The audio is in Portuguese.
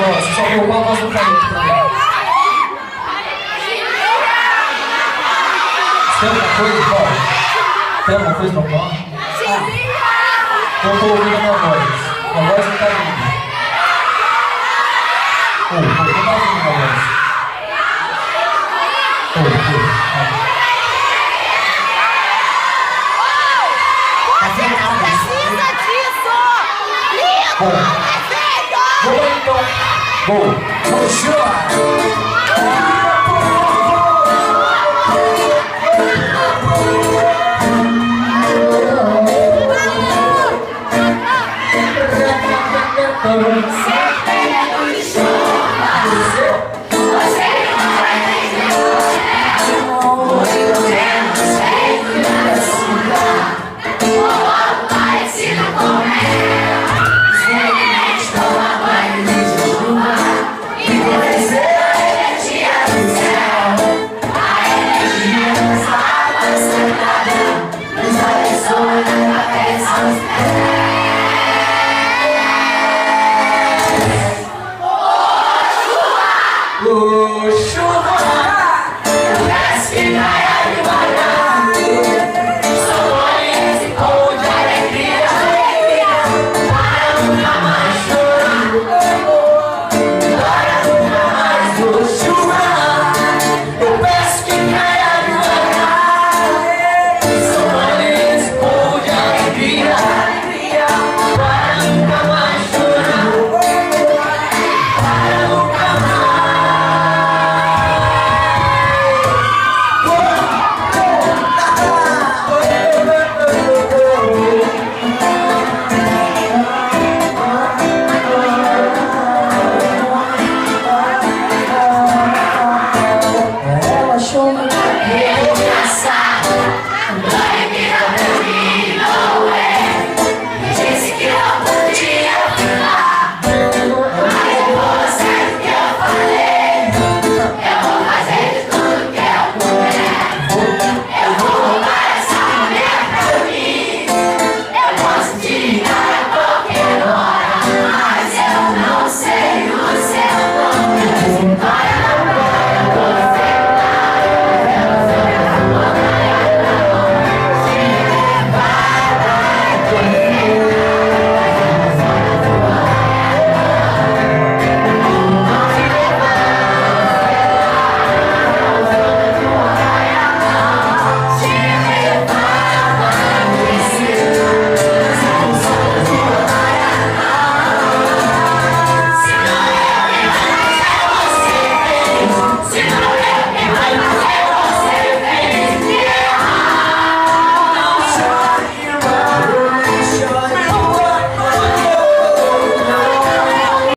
voz, só qual a voz do Caio também. Tem alguma coisa, Paulo? Tem alguma coisa pra falar? Não estou ouvindo a minha voz. A voz não está vindo. Não está ouvindo a voz. Não precisa disso! Lindo! Perfeito! Vou então. Vou chorar. Sim!